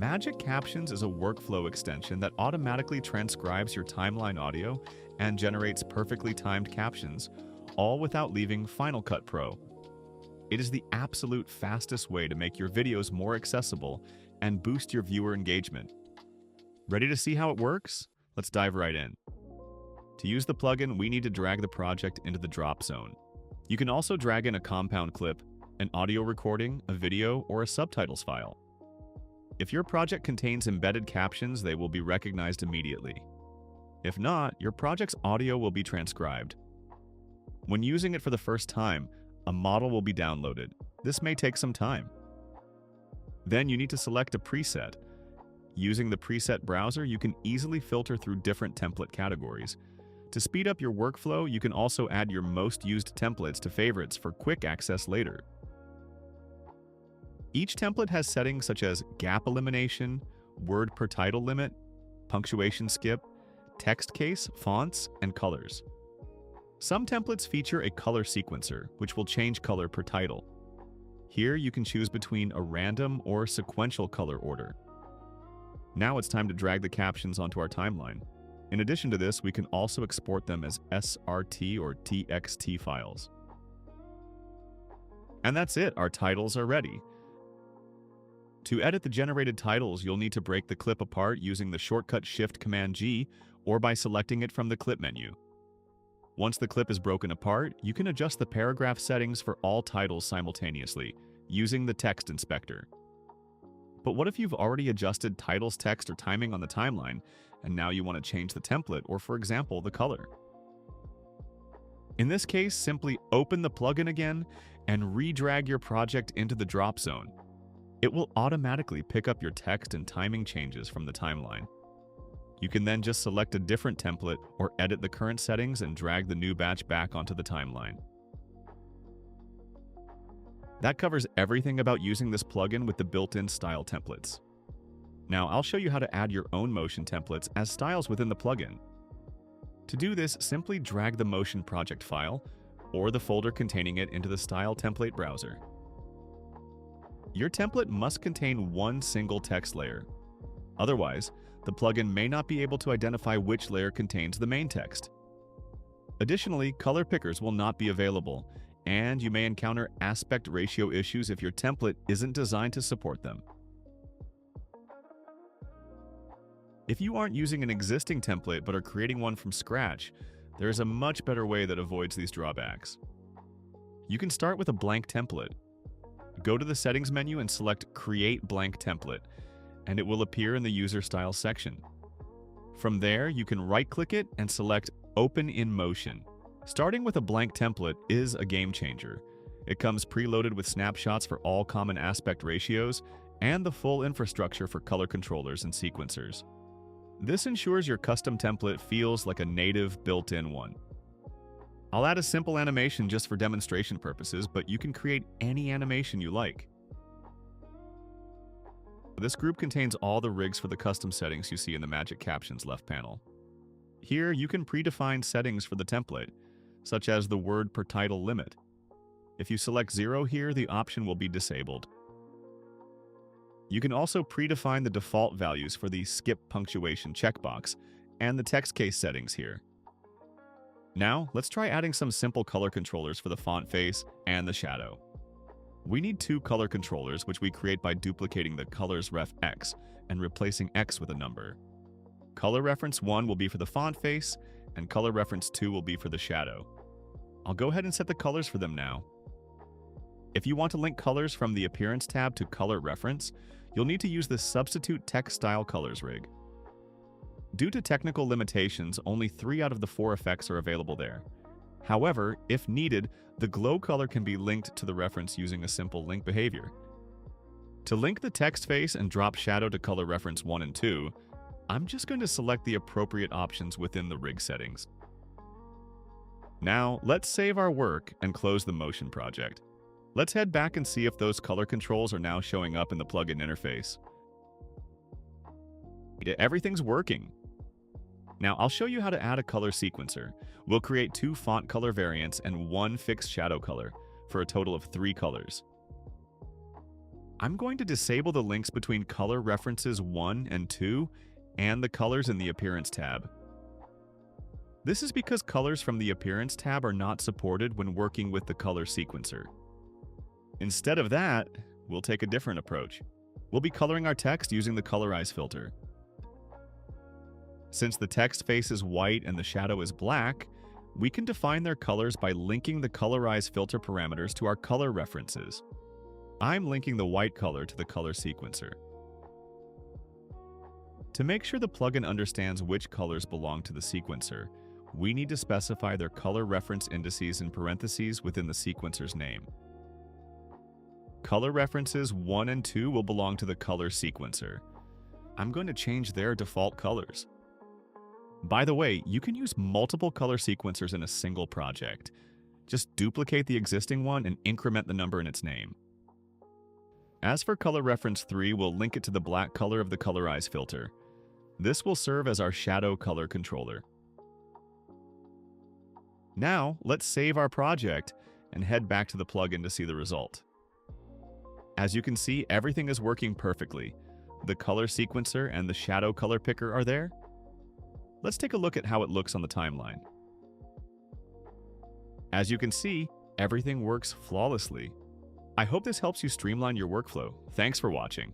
Magic Captions is a workflow extension that automatically transcribes your timeline audio and generates perfectly timed captions, all without leaving Final Cut Pro. It is the absolute fastest way to make your videos more accessible and boost your viewer engagement. Ready to see how it works? Let's dive right in. To use the plugin, we need to drag the project into the drop zone. You can also drag in a compound clip, an audio recording, a video, or a subtitles file. If your project contains embedded captions, they will be recognized immediately. If not, your project's audio will be transcribed. When using it for the first time, a model will be downloaded. This may take some time. Then you need to select a preset. Using the preset browser, you can easily filter through different template categories. To speed up your workflow, you can also add your most used templates to favorites for quick access later. Each template has settings such as gap elimination, word per title limit, punctuation skip, text case, fonts, and colors. Some templates feature a color sequencer, which will change color per title. Here you can choose between a random or sequential color order. Now it's time to drag the captions onto our timeline. In addition to this, we can also export them as SRT or TXT files. And that's it, our titles are ready. To edit the generated titles, you'll need to break the clip apart using the shortcut Shift-Command-G or by selecting it from the clip menu. Once the clip is broken apart, you can adjust the paragraph settings for all titles simultaneously using the text inspector. But what if you've already adjusted titles, text, or timing on the timeline, and now you want to change the template or, for example, the color? In this case, simply open the plugin again and re-drag your project into the drop zone. It will automatically pick up your text and timing changes from the timeline. You can then just select a different template or edit the current settings and drag the new batch back onto the timeline. That covers everything about using this plugin with the built-in style templates. Now I'll show you how to add your own motion templates as styles within the plugin. To do this, simply drag the motion project file or the folder containing it into the style template browser. Your template must contain one single text layer. Otherwise, the plugin may not be able to identify which layer contains the main text. Additionally, color pickers will not be available, and you may encounter aspect ratio issues if your template isn't designed to support them. If you aren't using an existing template but are creating one from scratch, there is a much better way that avoids these drawbacks. You can start with a blank template. Go to the Settings menu and select Create Blank Template, and it will appear in the User Style section. From there, you can right-click it and select Open in Motion. Starting with a blank template is a game changer. It comes preloaded with snapshots for all common aspect ratios and the full infrastructure for color controllers and sequencers. This ensures your custom template feels like a native built-in one. I'll add a simple animation just for demonstration purposes, but you can create any animation you like. This group contains all the rigs for the custom settings you see in the Magic Captions left panel. Here, you can predefine settings for the template, such as the word per title limit. If you select 0 here, the option will be disabled. You can also predefine the default values for the skip punctuation checkbox and the text case settings here. Now, let's try adding some simple color controllers for the font face and the shadow. We need two color controllers, which we create by duplicating the colors ref X and replacing X with a number. Color reference 1 will be for the font face, and color reference 2 will be for the shadow. I'll go ahead and set the colors for them now. If you want to link colors from the Appearance tab to Color Reference, you'll need to use the Substitute Text Style Colors rig. Due to technical limitations, only 3 out of the 4 effects are available there. However, if needed, the glow color can be linked to the reference using a simple link behavior. To link the text face and drop shadow to color reference 1 and 2, I'm just going to select the appropriate options within the rig settings. Now, let's save our work and close the motion project. Let's head back and see if those color controls are now showing up in the plugin interface. Everything's working. Now, I'll show you how to add a color sequencer. We'll create 2 font color variants and 1 fixed shadow color for a total of 3 colors. I'm going to disable the links between color references 1 and 2 and the colors in the Appearance tab. This is because colors from the Appearance tab are not supported when working with the color sequencer. Instead of that, we'll take a different approach. We'll be coloring our text using the Colorize filter. Since the text face is white and the shadow is black, we can define their colors by linking the Colorize filter parameters to our color references. I'm linking the white color to the color sequencer. To make sure the plugin understands which colors belong to the sequencer, we need to specify their color reference indices in parentheses within the sequencer's name. Color references 1 and 2 will belong to the color sequencer. I'm going to change their default colors. By the way, you can use multiple color sequencers in a single project. Just duplicate the existing one and increment the number in its name. As for color reference 3, we'll link it to the black color of the Colorize filter. This will serve as our shadow color controller. Now, let's save our project and head back to the plugin to see the result. As you can see, everything is working perfectly. The color sequencer and the shadow color picker are there. Let's take a look at how it looks on the timeline. As you can see, everything works flawlessly. I hope this helps you streamline your workflow. Thanks for watching.